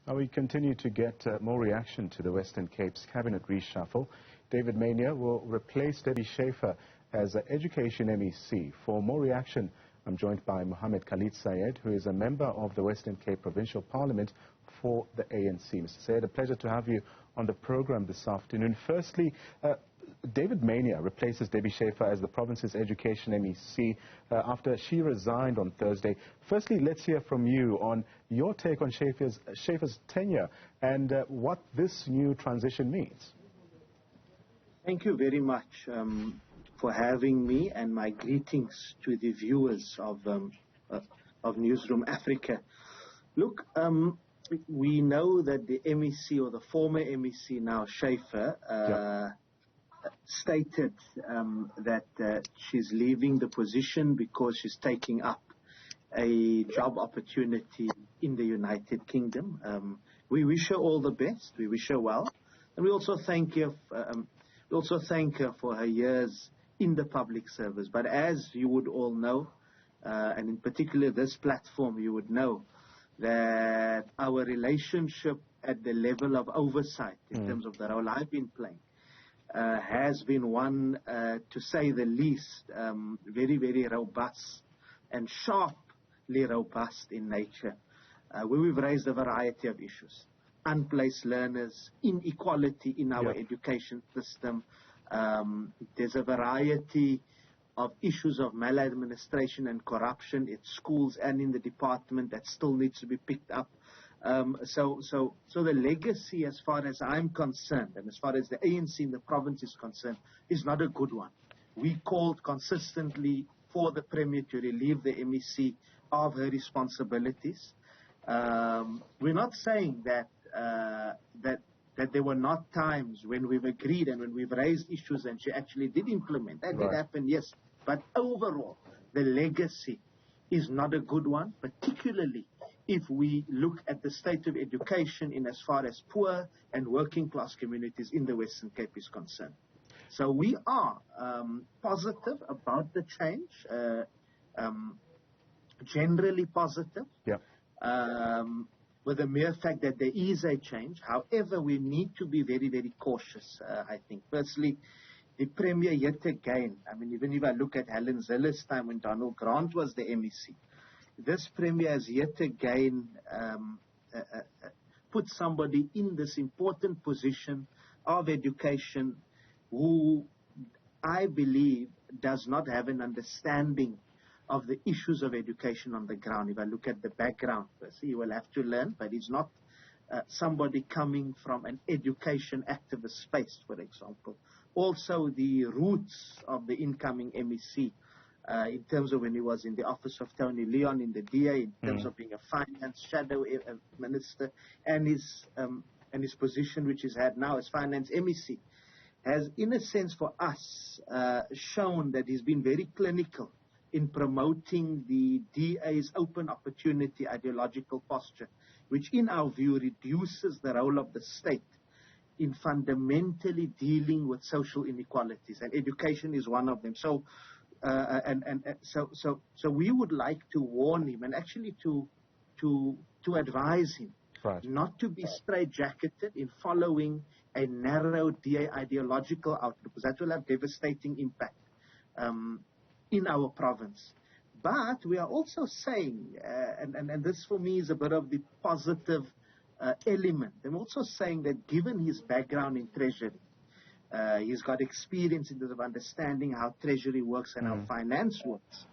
Now we continue to get more reaction to the Western Cape's cabinet reshuffle. David Mania will replace Debbie Schaefer as Education MEC. For more reaction, I'm joined by Muhammad Khalid Sayed, who is a member of the Western Cape Provincial Parliament for the ANC. Mr. Sayed, a pleasure to have you on the program this afternoon. Firstly, David Mania replaces Debbie Schaefer as the province's Education MEC after she resigned on Thursday. Firstly, let's hear from you on your take on Schaefer's tenure and what this new transition means. Thank you very much for having me, and my greetings to the viewers of Newzroom Afrika. Look, we know that the MEC, or the former MEC now, Schaefer, stated that she's leaving the position because she's taking up a job opportunity in the United Kingdom. We wish her all the best. We wish her well, and we also thank her. For her years in the public service. But as you would all know, and in particular this platform, you would know that our relationship at the level of oversight in terms of the role I've been playing has been one, to say the least, very, very robust and sharply robust in nature, where we've raised a variety of issues. Unplaced learners, inequality in our education system. There's a variety of issues of maladministration and corruption at schools and in the department that still needs to be picked up. So the legacy, as far as I'm concerned, and as far as the ANC in the province is concerned, is not a good one. We called consistently for the Premier to relieve the MEC of her responsibilities. We're not saying that there were not times when we've agreed and when we've raised issues and she actually did implement. That did happen, yes. But overall, the legacy is not a good one, particularly if we look at the state of education in as far as poor and working class communities in the Western Cape is concerned. So we are positive about the change, generally positive. With the mere fact that there is a change. However, we need to be very, very cautious, I think. Firstly, the Premier yet again, I mean, even if I look at Helen Zeller's time when Donald Grant was the MEC, this Premier has yet again put somebody in this important position of education who I believe does not have an understanding of the issues of education on the ground. If I look at the background, he will have to learn, but he's not somebody coming from an education activist space, for example. Also, the roots of the incoming MEC, in terms of when he was in the office of Tony Leon in the DA, in terms of being a finance shadow minister, and his position which he's had now as finance MEC, has, in a sense for us, shown that he's been very clinical in promoting the DA's open opportunity ideological posture, which in our view reduces the role of the state in fundamentally dealing with social inequalities, and education is one of them. So, so we would like to warn him and actually to advise him not to be straitjacketed in following a narrow DA ideological outlook, because that will have devastating impact in our province. But we are also saying, and this for me is a bit of the positive element, I'm also saying that given his background in Treasury, he's got experience in terms of understanding how Treasury works and how finance works.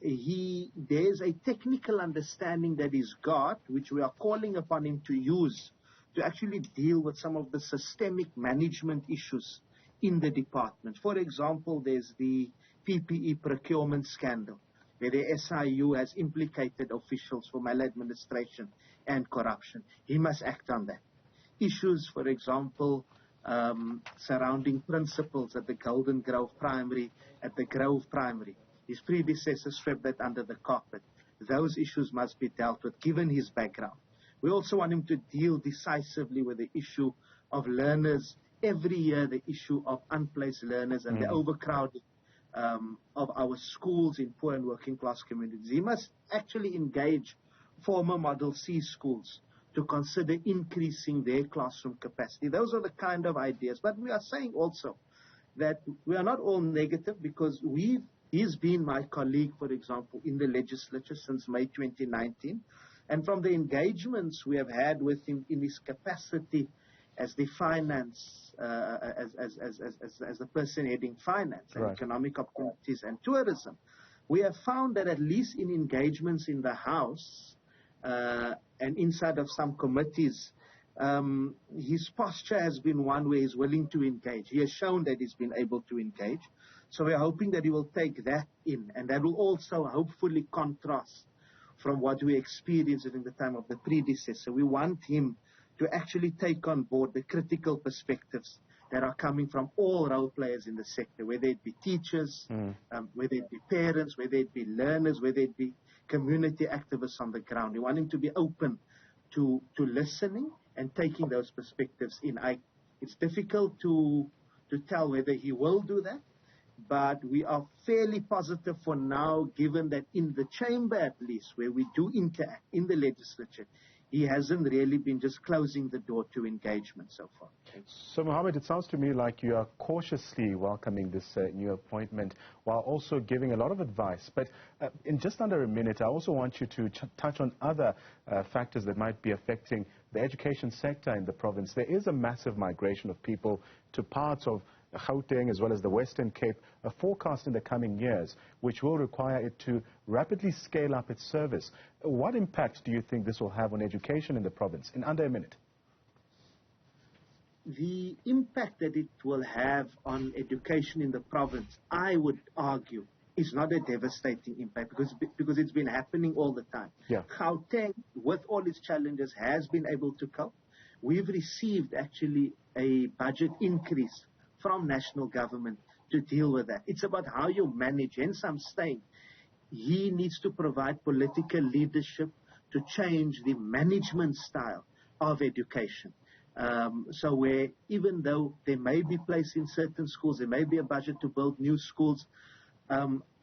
There's a technical understanding that he's got, which we are calling upon him to use to actually deal with some of the systemic management issues in the department. For example, there's the PPE procurement scandal, where the SIU has implicated officials for maladministration and corruption. He must act on that. Issues, for example, surrounding principals at the Golden Grove Primary, at the Grove Primary. His predecessor swept that under the carpet. Those issues must be dealt with, given his background. We also want him to deal decisively with the issue of learners. Every year, the issue of unplaced learners and the overcrowding of our schools in poor and working class communities. He must actually engage former Model C schools to consider increasing their classroom capacity. Those are the kind of ideas. But we are saying also that we are not all negative, because he's been my colleague, for example, in the legislature since May 2019. And from the engagements we have had with him in his capacity as the finance, as the person heading finance and economic opportunities and tourism, we have found that at least in engagements in the House and inside of some committees, his posture has been one where he's willing to engage. He has shown that he's been able to engage. So we're hoping that he will take that in, and that will also hopefully contrast from what we experienced during the time of the predecessor. We want him to actually take on board the critical perspectives that are coming from all role players in the sector, whether it be teachers, whether it be parents, whether it be learners, whether it be community activists on the ground. We want him to be open to listening and taking those perspectives in. It's difficult to tell whether he will do that, but we are fairly positive for now, given that in the chamber at least, where we do interact in the legislature, he hasn't really been just closing the door to engagement so far. So, Muhammad, it sounds to me like you are cautiously welcoming this new appointment while also giving a lot of advice. But in just under a minute, I also want you to touch on other factors that might be affecting the education sector in the province. There is a massive migration of people to parts of Gauteng as well as the Western Cape, a forecast in the coming years, which will require it to rapidly scale up its service. What impact do you think this will have on education in the province in under a minute? The impact that it will have on education in the province, I would argue, is not a devastating impact, because it's been happening all the time. Yeah. Gauteng, with all its challenges, has been able to cope. We've received actually a budget increase from national government to deal with that. It's about how you manage. Hence, I'm saying he needs to provide political leadership to change the management style of education. So where, even though there may be place in certain schools, there may be a budget to build new schools,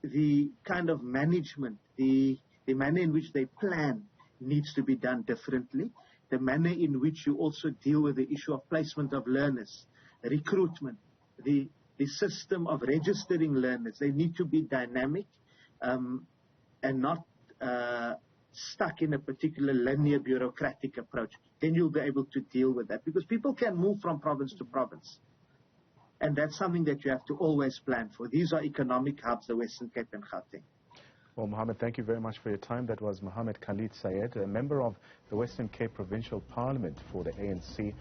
the kind of management, the manner in which they plan needs to be done differently. The manner in which you also deal with the issue of placement of learners, recruitment, the system of registering learners, they need to be dynamic and not stuck in a particular linear bureaucratic approach. Then you'll be able to deal with that, because people can move from province to province. And that's something that you have to always plan for. These are economic hubs, the Western Cape and Gauteng. Well, Muhammad, thank you very much for your time. That was Muhammad Khalid Sayed, a member of the Western Cape Provincial Parliament for the ANC.